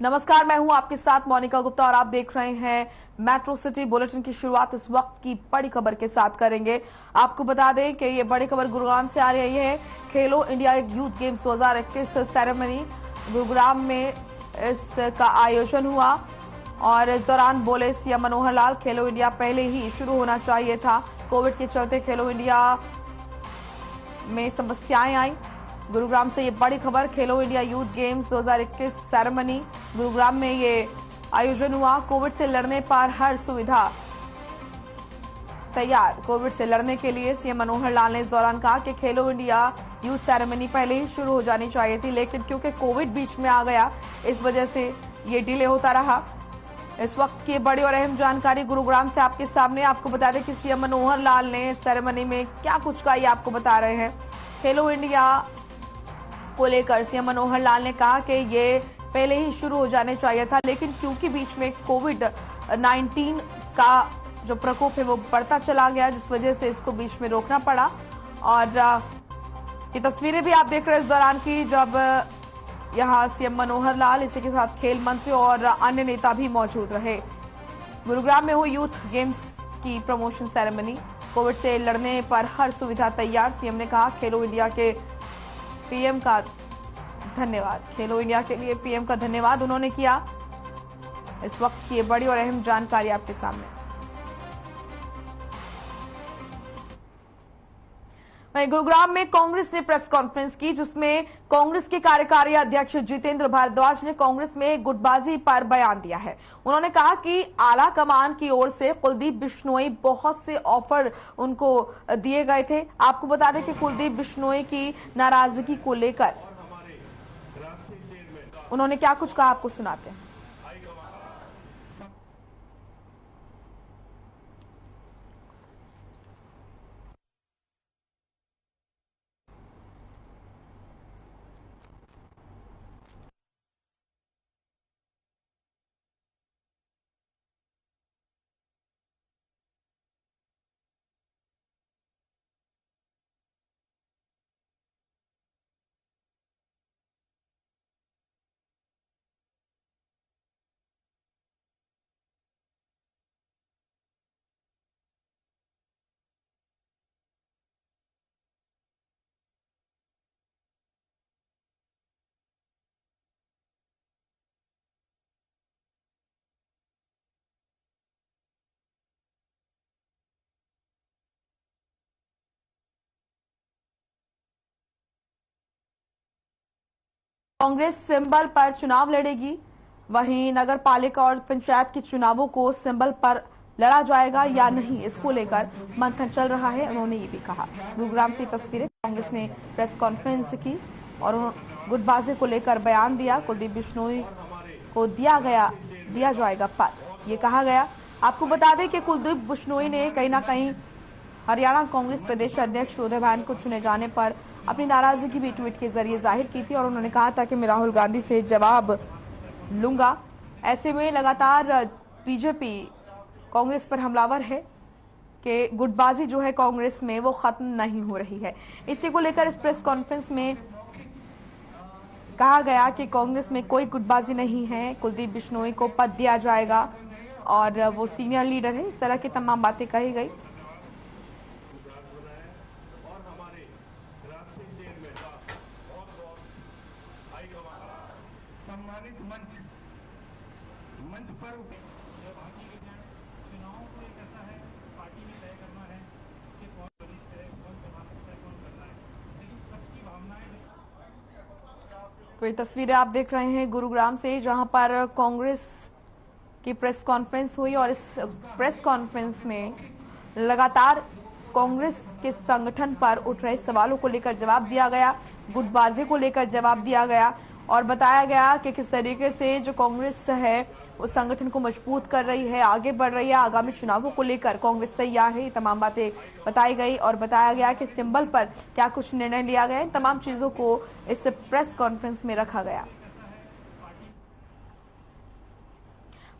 नमस्कार, मैं हूं आपके साथ मोनिका गुप्ता और आप देख रहे हैं मेट्रो सिटी बुलेटिन की शुरुआत इस वक्त की बड़ी खबर के साथ करेंगे। आपको बता दें कि ये बड़ी खबर गुरुग्राम से आ रही है। खेलो India youth games 2021 ceremony Gurugram में इसका आयोजन हुआ और इस दौरान बोले सीएम मनोहर लाल, खेलो इंडिया पहले ही शुरू होना चाहिए था। कोविड के चलते खेलो इंडिया में समस्याएं आई। गुरुग्राम से ये बड़ी खबर, खेलो India youth games 2021 ceremony Gurugram में ये आयोजन हुआ। कोविड से लड़ने पर हर सुविधा तैयार। कोविड से लड़ने के लिए सीएम मनोहर लाल ने इस दौरान कहा कि खेलो इंडिया यूथ सेरेमनी पहले ही शुरू हो जानी चाहिए थी, लेकिन क्योंकि कोविड बीच में आ गया इस वजह से ये डिले होता रहा। इस वक्त की बड़ी और अहम जानकारी गुरुग्राम से आपके सामने। आपको बता दें कि सीएम मनोहर लाल ने सेरेमनी में क्या कुछ कहा, ये आपको बता रहे हैं। खेलो इंडिया को लेकर सीएम मनोहर लाल ने कहा कि ये पहले ही शुरू हो जाने चाहिए था, लेकिन क्योंकि बीच में कोविड-19 का जो प्रकोप है वो बढ़ता चला गया, जिस वजह से इसको बीच में रोकना पड़ा। और ये तस्वीरें भी आप देख रहे हैं इस दौरान की, जब यहां सीएम मनोहर लाल, इसी के साथ खेल मंत्री और अन्य नेता भी मौजूद रहे। गुरुग्राम में हुई यूथ गेम्स की प्रमोशन सेरेमनी। कोविड से लड़ने पर हर सुविधा तैयार, सीएम ने कहा। खेलो इंडिया के पीएम का धन्यवाद। खेलो इंडिया के लिए पीएम का धन्यवाद उन्होंने किया। इस वक्त की बड़ी और अहम जानकारी आपके सामने। वहीं गुरुग्राम में कांग्रेस ने प्रेस कॉन्फ्रेंस की, जिसमें कांग्रेस के कार्यकारी अध्यक्ष जितेंद्र भारद्वाज ने कांग्रेस में गुटबाजी पर बयान दिया है। उन्होंने कहा कि आला कमान की ओर से कुलदीप बिश्नोई बहुत से ऑफर उनको दिए गए थे। आपको बता दें कि कुलदीप बिश्नोई की नाराजगी को लेकर उन्होंने क्या कुछ कहा, आपको सुनाते हैं। कांग्रेस सिंबल पर चुनाव लड़ेगी। वहीं नगर पालिका और पंचायत के चुनावों को सिंबल पर लड़ा जाएगा या नहीं, इसको लेकर मंथन चल रहा है, उन्होंने ये भी कहा। गुरुग्राम से तस्वीरें। कांग्रेस ने प्रेस कॉन्फ्रेंस की और गुटबाजी को लेकर बयान दिया। कुलदीप बिश्नोई को दिया जाएगा पद, ये कहा गया। आपको बता दें कि कुलदीप बिश्नोई ने कहीं ना कहीं हरियाणा कांग्रेस प्रदेश अध्यक्ष उदय भान को चुने जाने पर अपनी नाराजगी भी ट्वीट के जरिए जाहिर की थी और उन्होंने कहा था कि मैं राहुल गांधी से जवाब लूंगा। ऐसे में लगातार बीजेपी कांग्रेस पर हमलावर है कि गुटबाजी जो है कांग्रेस में वो खत्म नहीं हो रही है। इसी को लेकर इस प्रेस कॉन्फ्रेंस में कहा गया कि कांग्रेस में कोई गुटबाजी नहीं है, कुलदीप बिश्नोई को पद दिया जाएगा और वो सीनियर लीडर है। इस तरह की तमाम बातें कही गई। सम्मानित मंच पर चुनाव को एक ऐसा है, पार्टी ने तय करना है कि कौन वरिष्ठ है, कौन चला सकता है, कौन करना है, लेकिन सबकी भावनाएं। तो ये तस्वीरें आप देख रहे हैं गुरुग्राम से, जहां पर कांग्रेस की प्रेस कॉन्फ्रेंस हुई और इस प्रेस कॉन्फ्रेंस में लगातार कांग्रेस के संगठन पर उठ रहे सवालों को लेकर जवाब दिया गया, गुटबाजी को लेकर जवाब दिया गया और बताया गया कि किस तरीके से जो कांग्रेस है वो संगठन को मजबूत कर रही है, आगे बढ़ रही है। आगामी चुनावों को लेकर कांग्रेस तैयार है। ये तमाम बातें बताई गई और बताया गया कि सिंबल पर क्या कुछ निर्णय लिया गया। इन तमाम चीजों को इस प्रेस कॉन्फ्रेंस में रखा गया।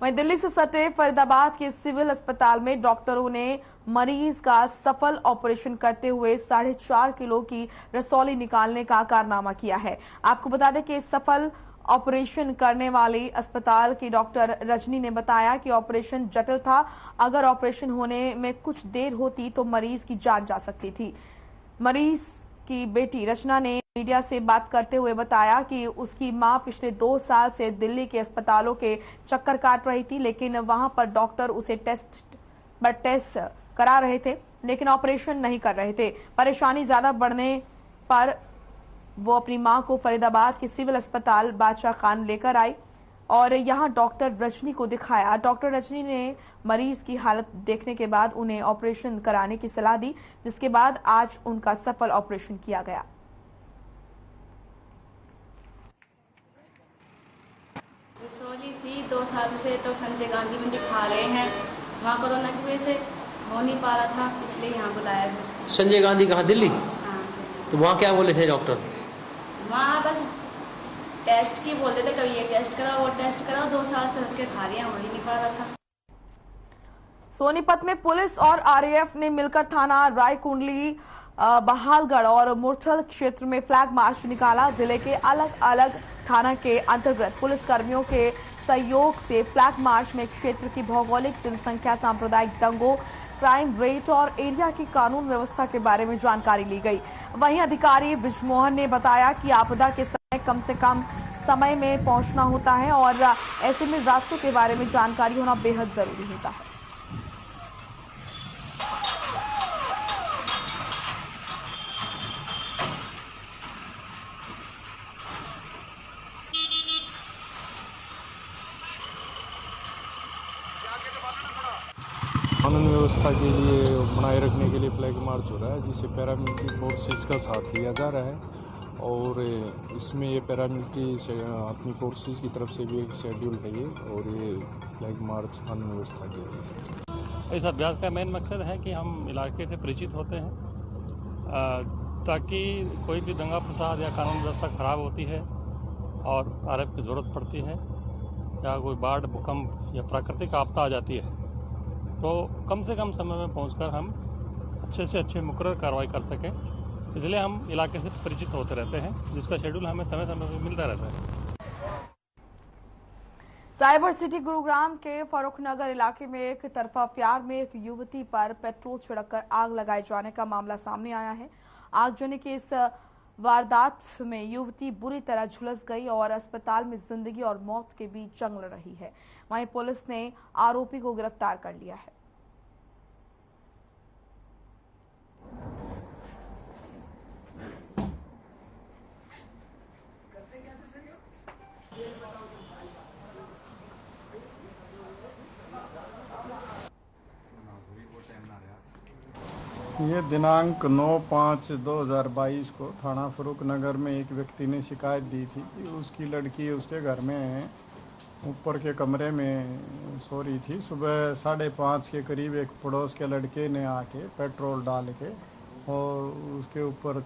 वहीं दिल्ली से सटे फरीदाबाद के सिविल अस्पताल में डॉक्टरों ने मरीज का सफल ऑपरेशन करते हुए 4.5 किलो की रसौली निकालने का कारनामा किया है। आपको बता दें कि इस सफल ऑपरेशन करने वाली अस्पताल की डॉक्टर रजनी ने बताया कि ऑपरेशन जटिल था। अगर ऑपरेशन होने में कुछ देर होती तो मरीज की जान जा सकती थी। मरीज की बेटी रचना ने मीडिया से बात करते हुए बताया कि उसकी मां पिछले 2 साल से दिल्ली के अस्पतालों के चक्कर काट रही थी, लेकिन वहां पर डॉक्टर उसे टेस्ट करा रहे थे, लेकिन ऑपरेशन नहीं कर रहे थे। परेशानी ज्यादा बढ़ने पर वो अपनी मां को फरीदाबाद के सिविल अस्पताल बादशाह खान लेकर आई और यहां डॉक्टर रजनी को दिखाया। डॉक्टर रजनी ने मरीज की हालत देखने के बाद उन्हें ऑपरेशन कराने की सलाह दी, जिसके बाद आज उनका सफल ऑपरेशन किया गया। रसौली थी 2 साल से, तो संजय गांधी में दिखा रहे हैं। वहाँ कोरोना की वजह से हो नहीं पा रहा था, इसलिए यहाँ बुलाया फिर। संजय गांधी कहाँ, दिल्ली? हाँ, तो वहाँ क्या बोले थे डॉक्टर? वहाँ बस टेस्ट की बोलते थे, कभी ये टेस्ट कराओ वो टेस्ट कराओ। 2 साल से रख के खा रही हैं, हो ही नहीं पा रहा था। सोनीपत में पुलिस और आरएएफ ने मिलकर थाना रायकुंडली, बहालगढ़ और मुरथल क्षेत्र में फ्लैग मार्च निकाला। जिले के अलग अलग थाना के अंतर्गत पुलिस कर्मियों के सहयोग से फ्लैग मार्च में क्षेत्र की भौगोलिक जनसंख्या, सांप्रदायिक दंगों, क्राइम रेट और एरिया की कानून व्यवस्था के बारे में जानकारी ली गई। वहीं अधिकारी ब्रिजमोहन ने बताया कि आपदा के समय कम से कम समय में पहुंचना होता है और ऐसे में रास्तों के बारे में जानकारी होना बेहद जरूरी होता है। कानून व्यवस्था के लिए बनाए रखने के लिए फ्लैग मार्च हो रहा है, जिसे पैरामिलिट्री फोर्सेस का साथ लिया जा रहा है और इसमें ये पैरामिलिट्री अपनी फोर्सेस की तरफ से भी एक शेड्यूल है ये, और ये फ्लैग मार्च कानून व्यवस्था के लिए। इस अभ्यास का मेन मकसद है कि हम इलाके से परिचित होते हैं, ताकि कोई भी दंगा फसाद या कानून व्यवस्था खराब होती है और आरएफ की ज़रूरत पड़ती है या कोई बाढ़, भूकंप या प्राकृतिक आपदा आ जाती है, तो कम से कम समय में पहुंचकर हम अच्छे से अच्छे मुकर्रर कार्रवाई कर सकें। इसलिए हम इलाके से परिचित होते रहते हैं, जिसका शेड्यूल हमें समय समय पर मिलता रहता है। साइबर सिटी गुरुग्राम के फारूकनगर इलाके में एक तरफा प्यार में एक युवती पर पेट्रोल छिड़ककर आग लगाए जाने का मामला सामने आया है। आगजनी की इस वारदात में युवती बुरी तरह झुलस गई और अस्पताल में जिंदगी और मौत के बीच जंग लड़ रही है। वहीं पुलिस ने आरोपी को गिरफ्तार कर लिया है। ये दिनांक 9/5/2022 को थाना फरूकनगर में एक व्यक्ति ने शिकायत दी थी कि उसकी लड़की उसके घर में ऊपर के कमरे में सो रही थी। सुबह 5:30 के करीब एक पड़ोस के लड़के ने आके पेट्रोल डाल के और उसके ऊपर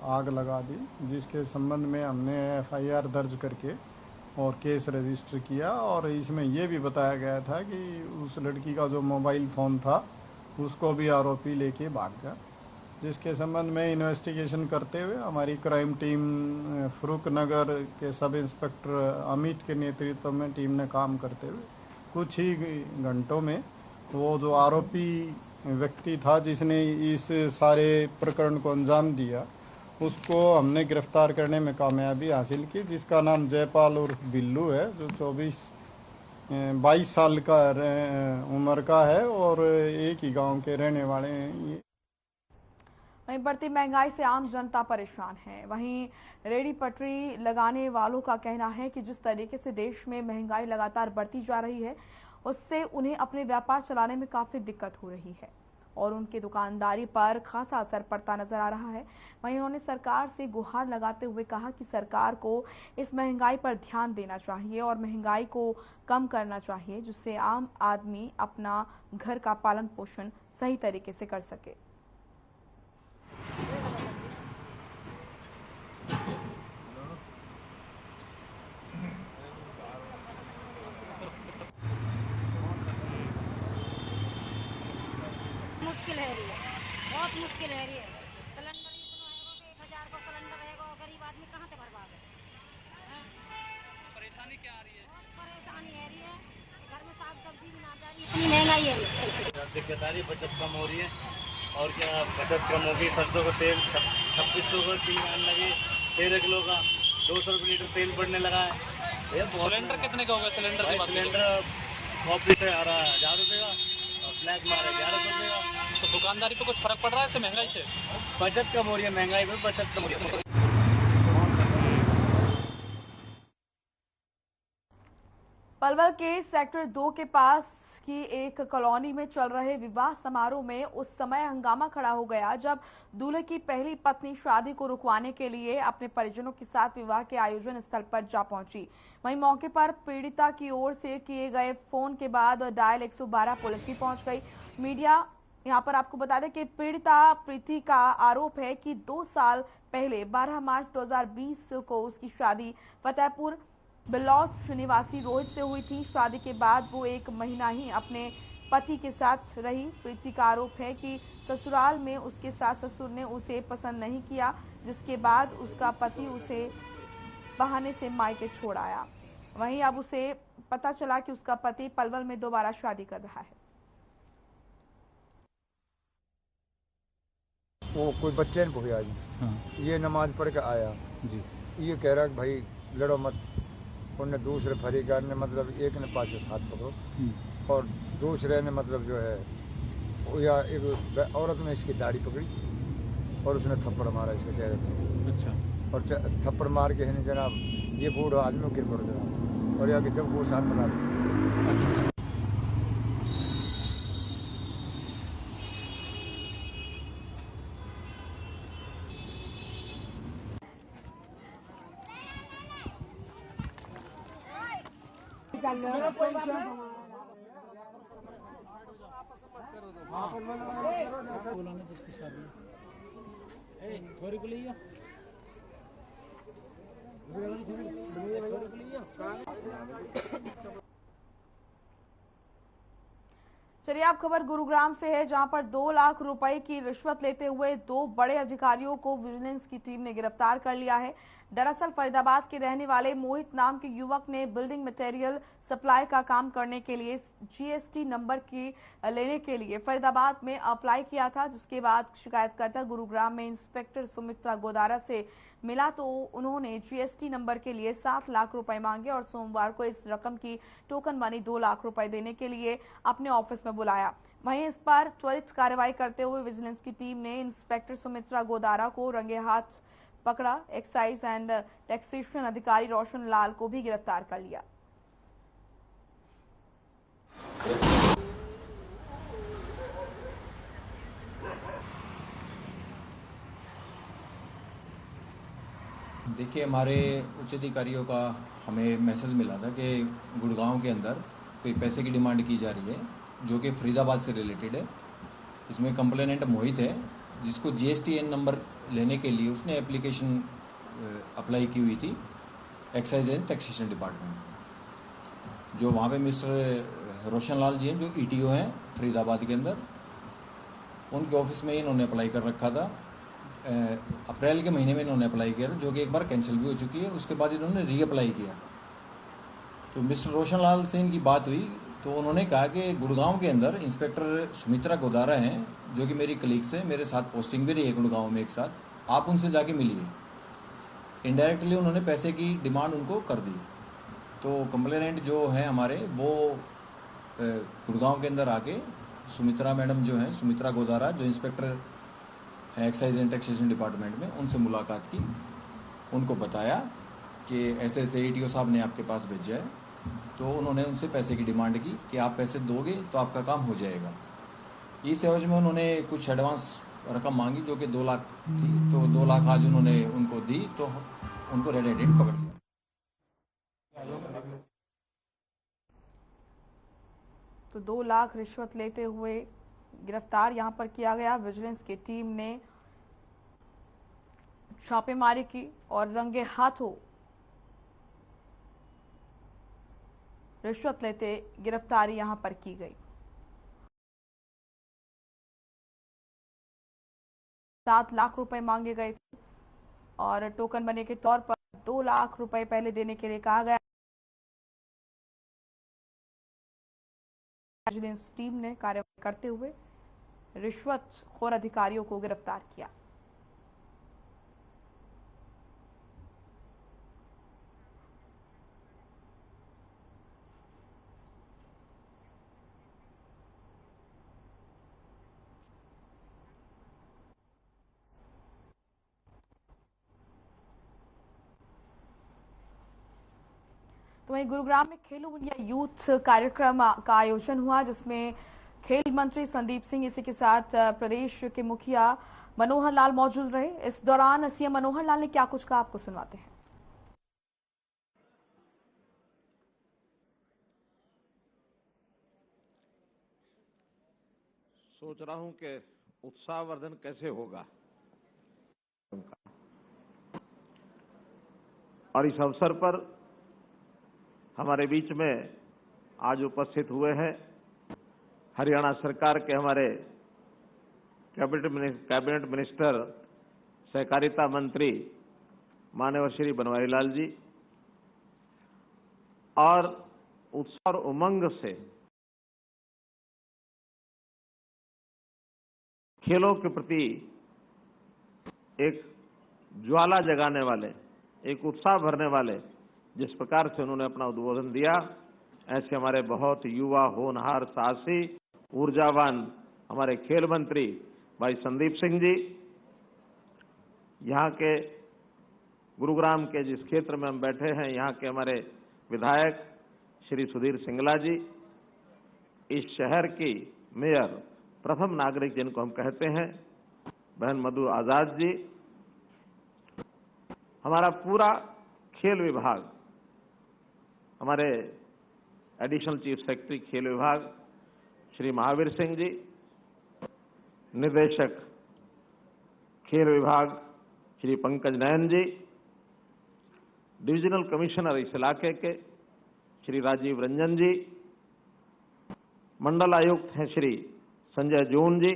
आग लगा दी, जिसके संबंध में हमने एफआईआर दर्ज करके और केस रजिस्टर किया। और इसमें यह भी बताया गया था कि उस लड़की का जो मोबाइल फ़ोन था उसको भी आरोपी लेके भाग गया, जिसके संबंध में इन्वेस्टिगेशन करते हुए हमारी क्राइम टीम फरूकनगर के सब इंस्पेक्टर अमित के नेतृत्व में टीम ने काम करते हुए कुछ ही घंटों में वो जो आरोपी व्यक्ति था जिसने इस सारे प्रकरण को अंजाम दिया, उसको हमने गिरफ्तार करने में कामयाबी हासिल की, जिसका नाम जयपाल उर्फ बिल्लू है, जो 22 साल का उम्र का है और एक ही गांव के रहने वाले हैं। ये वहीं बढ़ती महंगाई से आम जनता परेशान है। वहीं रेहड़ी पटरी लगाने वालों का कहना है कि जिस तरीके से देश में महंगाई लगातार बढ़ती जा रही है, उससे उन्हें अपने व्यापार चलाने में काफी दिक्कत हो रही है और उनकी दुकानदारी पर खासा असर पड़ता नजर आ रहा है। वहीं उन्होंने सरकार से गुहार लगाते हुए कहा कि सरकार को इस महंगाई पर ध्यान देना चाहिए और महंगाई को कम करना चाहिए, जिससे आम आदमी अपना घर का पालन पोषण सही तरीके से कर सके। मुश्किल है रही है, बहुत मुश्किल है रही है। सिलेंडर इतना है कि 1000 का सिलेंडर रहेगा और गरीब आदमी कहाँ से भरवा दे। ही है। दिक्कत आ रही है, बचत कम हो रही है। और क्या बचत कम होगी? सरसों का तेल 2600 का कीमत आने लगे, 13 किलो का 200 रुपये लीटर तेल बढ़ने लगा है। सिलेंडर कितने का होगा? सिलेंडर की बात करें सिलेंडर कॉपी पे आ रहा है 1000 रुपये का और ब्लैक में आ रहा है 1100 रुपये का। तो दुकानदारी पे कुछ फर्क पड़ रहा है इससे, महंगाई से? बचत कम हो रही है, महंगाई में बचत कम हो रही है। पलवल के सेक्टर 2 के पास की एक कॉलोनी में चल रहे विवाह समारोह में उस समय हंगामा खड़ा हो गया जब दूल्हे की पहली पत्नी शादी को रुकवाने के लिए अपने परिजनों के साथ विवाह के आयोजन स्थल पर जा पहुंची। वहीं मौके पर पीड़िता की ओर से किए गए फोन के बाद डायल 112 पुलिस भी पहुंच गई। मीडिया यहां पर आपको बता दें कि पीड़िता प्रीति का आरोप है कि 2 साल पहले 12 मार्च 2020 को उसकी शादी फतेहपुर बिलौच निवासी रोहित से हुई थी। शादी के बाद वो 1 महीना ही अपने पति के साथ रही। प्रीति का आरोप है कि ससुराल में उसके सास ससुर ने उसे पसंद नहीं किया, जिसके बाद उसका पति उसे बहाने से मायके छोड़ आया। वहीं अब उसे पता चला कि उसका पति पलवल में दोबारा शादी कर रहा है। वो कोई बच्चे ने भूया जी। हाँ। ये नमाज पढ़ के आया जी। ये कह रहा कि भाई लड़ो मत। उन्हें दूसरे फरीकार ने मतलब एक ने पास हाथ पकड़ो और दूसरे ने मतलब जो है या एक औरत ने इसकी दाढ़ी पकड़ी और उसने थप्पड़ मारा इसके चेहरे पर। अच्छा। और थप्पड़ मार के है जनाब ये बूढ़ा आदमी गिर पड़ जनाब और यहाँ जब वो साथ बना दे। जिसकी शादी छोरी को लिया चलिए आप खबर गुरुग्राम से है, जहां पर 2 लाख रुपए की रिश्वत लेते हुए 2 बड़े अधिकारियों को विजिलेंस की टीम ने गिरफ्तार कर लिया है। दरअसल फरीदाबाद के रहने वाले मोहित नाम के युवक ने बिल्डिंग मटेरियल सप्लाई का काम करने के लिए जीएसटी नंबर की लेने के लिए फरीदाबाद में अप्लाई किया था, जिसके बाद शिकायतकर्ता गुरुग्राम में इंस्पेक्टर सुमित्रा गोदारा से मिला तो उन्होंने जीएसटी नंबर के लिए 7 लाख रुपए मांगे और सोमवार को इस रकम की टोकन मनी 2 लाख रुपए देने के लिए अपने ऑफिस में बुलाया। वहीं इस पर त्वरित कार्रवाई करते हुए विजिलेंस की टीम ने इंस्पेक्टर सुमित्रा गोदारा को रंगे हाथ पकड़ा। एक्साइज एंड टैक्सेशन अधिकारी रोशन लाल को भी गिरफ्तार कर लिया। देखिए, हमारे उच्च अधिकारियों का हमें मैसेज मिला था कि गुड़गांव के अंदर कोई पैसे की डिमांड की जा रही है जो कि फरीदाबाद से रिलेटेड है। इसमें कंप्लेनेंट मोहित है, जिसको जीएसटीएन नंबर लेने के लिए उसने एप्लीकेशन अप्लाई की हुई थी एक्साइज एंड टैक्सेशन डिपार्टमेंट। जो वहाँ पे मिस्टर रोशन लाल जी हैं जो ईटीओ हैं फरीदाबाद के अंदर, उनके ऑफिस में इन्होंने अप्लाई कर रखा था। अप्रैल के महीने में इन्होंने अप्लाई किया था, जो कि एक बार कैंसिल भी हो चुकी है। उसके बाद इन्होंने रीअप्लाई किया। तो मिस्टर रोशन लाल से इनकी बात हुई तो उन्होंने कहा कि गुड़गांव के अंदर इंस्पेक्टर सुमित्रा गोदारा हैं, जो कि मेरी कलीग से मेरे साथ पोस्टिंग भी रही है गुड़गांव में एक साथ, आप उनसे जाके मिलिए। इनडायरेक्टली उन्होंने पैसे की डिमांड उनको कर दी। तो कंप्लेनेंट जो हैं हमारे वो गुड़गांव के अंदर आके सुमित्रा मैडम जो हैं, सुमित्रा गोदारा जो इंस्पेक्टर है एक्साइज एंड टैक्सेशन डिपार्टमेंट में, उनसे मुलाकात की। उनको बताया कि ऐसे ऐसे ईटीओ साहब ने आपके पास भेजा है। तो उन्होंने उनसे पैसे की डिमांड की कि आप पैसे दोगे तो आपका काम हो जाएगा। इस एवज में उन्होंने कुछ एडवांस रकम मांगी जो कि 2 लाख थी। तो 2 लाख आज उन्होंने उनको दी तो उनको रेड हैंडेड पकड़ लिया। तो 2 लाख रिश्वत लेते हुए गिरफ्तार यहां पर किया गया। विजिलेंस की टीम ने छापेमारी की और रंगे हाथों रिश्वत लेते गिरफ्तारी यहां पर की गई। 7 लाख रुपए मांगे गए थे और टोकन मनी के तौर पर 2 लाख रुपए पहले देने के लिए कहा गया। विजिलेंस टीम ने कार्रवाई करते हुए रिश्वतखोर अधिकारियों को गिरफ्तार किया। तो वहीं गुरुग्राम में खेलो इंडिया यूथ कार्यक्रम का आयोजन हुआ, जिसमें खेल मंत्री संदीप सिंह, इसी के साथ प्रदेश के मुखिया मनोहर लाल मौजूद रहे। इस दौरान सीएम मनोहर लाल ने क्या कुछ कहा, आपको सुनवाते हैं। सोच रहा हूं कि उत्साहवर्धन कैसे होगा, और इस अवसर पर हमारे बीच में आज उपस्थित हुए हैं हरियाणा सरकार के हमारे कैबिनेट मिनिस्टर सहकारिता मंत्री माननीय श्री बनवारी लाल जी, और उत्साह और उमंग से खेलों के प्रति एक ज्वाला जगाने वाले, एक उत्साह भरने वाले जिस प्रकार से उन्होंने अपना उद्बोधन दिया, ऐसे हमारे बहुत युवा, होनहार, साहसी, ऊर्जावान हमारे खेल मंत्री भाई संदीप सिंह जी, यहाँ के गुरुग्राम के जिस क्षेत्र में हम बैठे हैं, यहाँ के हमारे विधायक श्री सुधीर सिंगला जी, इस शहर की मेयर, प्रथम नागरिक जिनको हम कहते हैं बहन मधु आजाद जी, हमारा पूरा खेल विभाग, हमारे एडिशनल चीफ सेक्रेटरी खेल विभाग श्री महावीर सिंह जी, निदेशक खेल विभाग श्री पंकज नयन जी, डिविजनल कमिश्नर इस इलाके के श्री राजीव रंजन जी, मंडल आयुक्त हैं श्री संजय जून जी,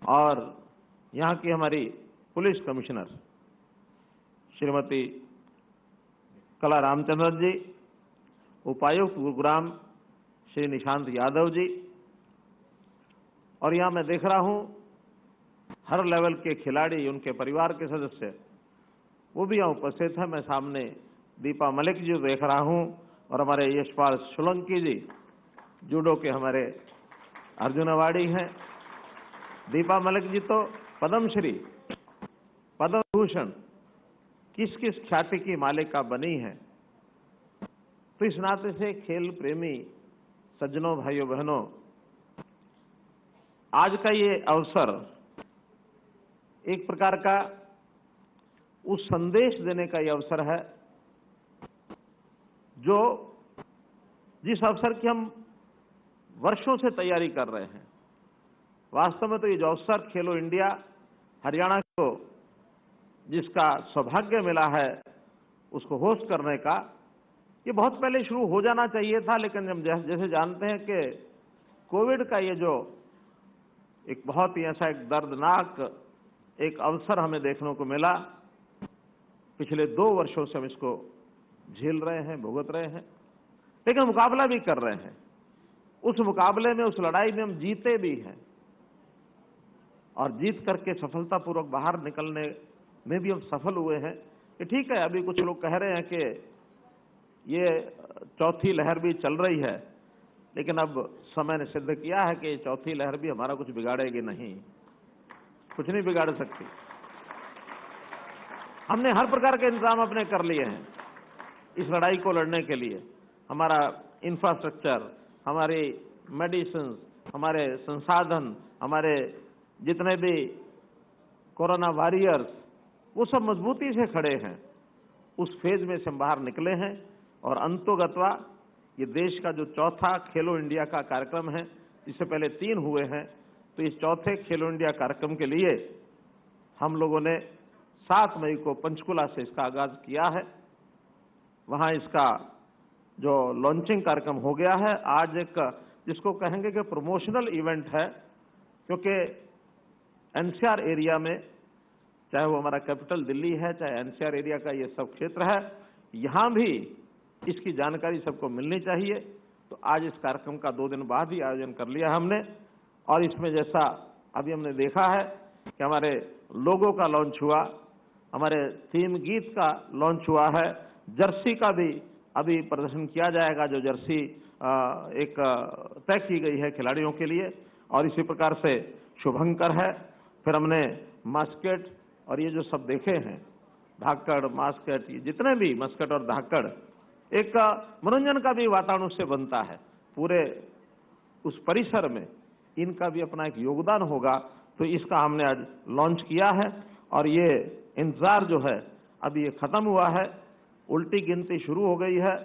और यहाँ की हमारी पुलिस कमिश्नर श्रीमती कला रामचंद्र जी, उपायुक्त गुरुग्राम श्री निशांत यादव जी, और यहाँ मैं देख रहा हूँ हर लेवल के खिलाड़ी, उनके परिवार के सदस्य, वो भी यहाँ उपस्थित है। मैं सामने दीपा मलिक जी देख रहा हूँ, और हमारे यशपाल सोलंकी जी, जूडो के हमारे अर्जुन अवार्डी हैं। दीपा मलिक जी तो पद्मश्री, पद्म भूषण, किस किस ख्याति की मालिका बनी है। तो इस नाते से खेल प्रेमी सज्जनों, भाइयों बहनों, आज का ये अवसर एक प्रकार का उस संदेश देने का ये अवसर है जो जिस अवसर की हम वर्षों से तैयारी कर रहे हैं। वास्तव में तो ये जो अवसर खेलो इंडिया हरियाणा को जिसका सौभाग्य मिला है उसको होस्ट करने का, ये बहुत पहले शुरू हो जाना चाहिए था, लेकिन हम जैसे जानते हैं कि कोविड का ये जो एक बहुत ही ऐसा एक दर्दनाक एक अवसर हमें देखने को मिला, पिछले 2 वर्षों से हम इसको झेल रहे हैं, भुगत रहे हैं, लेकिन मुकाबला भी कर रहे हैं। उस मुकाबले में, उस लड़ाई में हम जीते भी हैं, और जीत करके सफलतापूर्वक बाहर निकलने में भी हम सफल हुए हैं। कि ठीक है, अभी कुछ लोग कह रहे हैं कि ये चौथी लहर भी चल रही है, लेकिन अब समय ने सिद्ध किया है कि चौथी लहर भी हमारा कुछ बिगाड़ेगी नहीं, कुछ नहीं बिगाड़ सकती। हमने हर प्रकार के इंतजाम अपने कर लिए हैं इस लड़ाई को लड़ने के लिए। हमारा इंफ्रास्ट्रक्चर, हमारी मेडिसिन, हमारे संसाधन, हमारे जितने भी कोरोना वॉरियर्स, वो सब मजबूती से खड़े हैं। उस फेज में से हम बाहर निकले हैं, और अंतोगत्वा ये देश का जो चौथा खेलो इंडिया का कार्यक्रम है, इससे पहले 3 हुए हैं, तो इस चौथे खेलो इंडिया कार्यक्रम के लिए हम लोगों ने 7 मई को पंचकुला से इसका आगाज किया है। वहां इसका जो लॉन्चिंग कार्यक्रम हो गया है। आज एक जिसको कहेंगे कि प्रमोशनल इवेंट है, क्योंकि एनसीआर एरिया में, चाहे वो हमारा कैपिटल दिल्ली है, चाहे एनसीआर एरिया का ये सब क्षेत्र है, यहां भी इसकी जानकारी सबको मिलनी चाहिए। तो आज इस कार्यक्रम का 2 दिन बाद ही आयोजन कर लिया हमने। और इसमें जैसा अभी हमने देखा है कि हमारे लोगो का लॉन्च हुआ, हमारे थीम गीत का लॉन्च हुआ है, जर्सी का भी अभी प्रदर्शन किया जाएगा, जो जर्सी एक तय की गई है खिलाड़ियों के लिए। और इसी प्रकार से शुभंकर है, फिर हमने मस्केट और ये जो सब देखे हैं, धाकड़, मास्केट, ये जितने भी मस्केट और धाकड़, एक मनोरंजन का भी वातावरण उससे बनता है। पूरे उस परिसर में इनका भी अपना एक योगदान होगा, तो इसका हमने आज लॉन्च किया है। और ये इंतजार जो है अभी ये खत्म हुआ है, उल्टी गिनती शुरू हो गई है।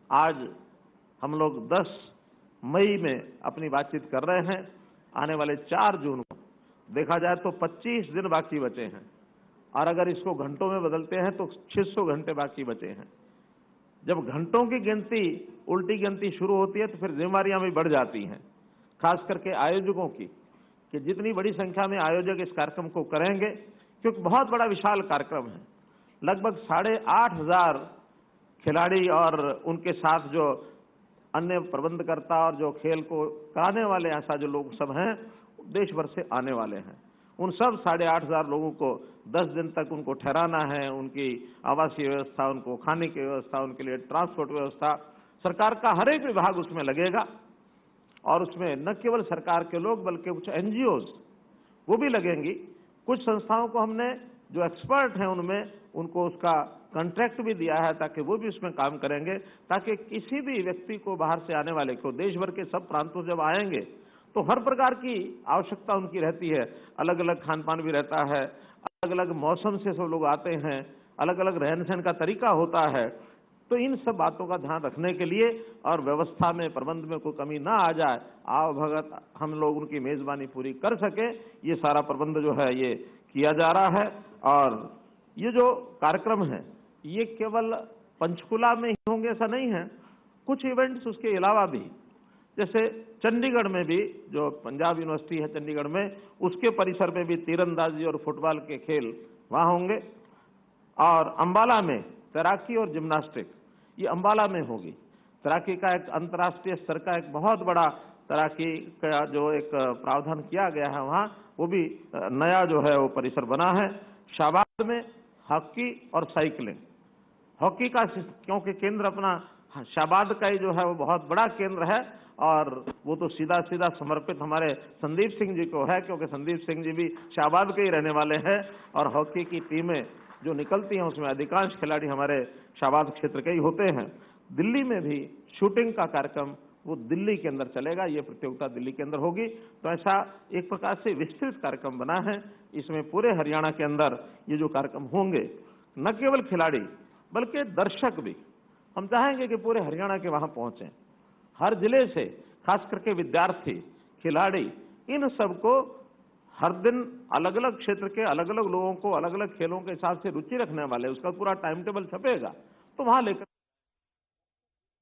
आज हम लोग 10 मई में अपनी बातचीत कर रहे हैं, आने वाले 4 जून को देखा जाए तो 25 दिन बाकी बचे हैं, और अगर इसको घंटों में बदलते हैं तो 600 घंटे बाकी बचे हैं। जब घंटों की गिनती, उल्टी गिनती शुरू होती है तो फिर जिम्मेदारियां भी बढ़ जाती हैं, खास करके आयोजकों की, कि जितनी बड़ी संख्या में आयोजक इस कार्यक्रम को करेंगे, क्योंकि बहुत बड़ा विशाल कार्यक्रम है। लगभग 8,500 खिलाड़ी और उनके साथ जो अन्य प्रबंधकर्ता और जो खेल को कराने वाले ऐसा जो लोग सब हैं, देश भर से आने वाले हैं। उन सब 8,500 लोगों को 10 दिन तक उनको ठहराना है, उनकी आवासीय व्यवस्था, उनको खाने की व्यवस्था, उनके लिए ट्रांसपोर्ट व्यवस्था, सरकार का हर एक विभाग उसमें लगेगा। और उसमें न केवल सरकार के लोग बल्कि कुछ एनजीओज वो भी लगेंगी। कुछ संस्थाओं को हमने जो एक्सपर्ट हैं उनमें उनको उसका कॉन्ट्रैक्ट भी दिया है, ताकि वो भी उसमें काम करेंगे, ताकि किसी भी व्यक्ति को, बाहर से आने वाले को, देश भर के सब प्रांतों से जब आएंगे तो हर प्रकार की आवश्यकता उनकी रहती है। अलग अलग खान पान भी रहता है, अलग अलग मौसम से सब लोग आते हैं, अलग अलग रहन सहन का तरीका होता है। तो इन सब बातों का ध्यान रखने के लिए और व्यवस्था में, प्रबंध में कोई कमी ना आ जाए, आव भगत हम लोग उनकी मेजबानी पूरी कर सके, ये सारा प्रबंध जो है ये किया जा रहा है। और ये जो कार्यक्रम है ये केवल पंचकुला में ही होंगे ऐसा नहीं है, कुछ इवेंट्स उसके अलावा भी, जैसे चंडीगढ़ में भी जो पंजाब यूनिवर्सिटी है चंडीगढ़ में, उसके परिसर में भी तीरंदाजी और फुटबॉल के खेल वहां होंगे। और अंबाला में तैराकी और जिम्नास्टिक, ये अंबाला में होगी। तैराकी का एक अंतर्राष्ट्रीय स्तर का एक बहुत बड़ा तैराकी का जो एक प्रावधान किया गया है वहाँ, वो भी नया जो है वो परिसर बना है। शाबाद में हॉकी और साइकिलिंग, हॉकी का क्योंकि केंद्र अपना शाबाद का ही जो है वो बहुत बड़ा केंद्र है, और वो तो सीधा सीधा समर्पित हमारे संदीप सिंह जी को है, क्योंकि संदीप सिंह जी भी शाबाद के ही रहने वाले हैं। और हॉकी की टीमें जो निकलती हैं उसमें अधिकांश खिलाड़ी हमारे शाबाद क्षेत्र के ही होते हैं। दिल्ली में भी शूटिंग का कार्यक्रम वो दिल्ली के अंदर चलेगा, ये प्रतियोगिता दिल्ली के अंदर होगी। तो ऐसा एक प्रकार से विस्तृत कार्यक्रम बना है। इसमें पूरे हरियाणा के अंदर ये जो कार्यक्रम होंगे, न केवल खिलाड़ी बल्कि दर्शक भी, हम चाहेंगे कि पूरे हरियाणा के वहां पहुंचे, हर जिले से, खास करके विद्यार्थी, खिलाड़ी, इन सबको हर दिन अलग अलग क्षेत्र के अलग अलग लोगों को अलग अलग खेलों के हिसाब से रुचि रखने वाले, उसका पूरा टाइम टेबल छपेगा, तो वहां लेकर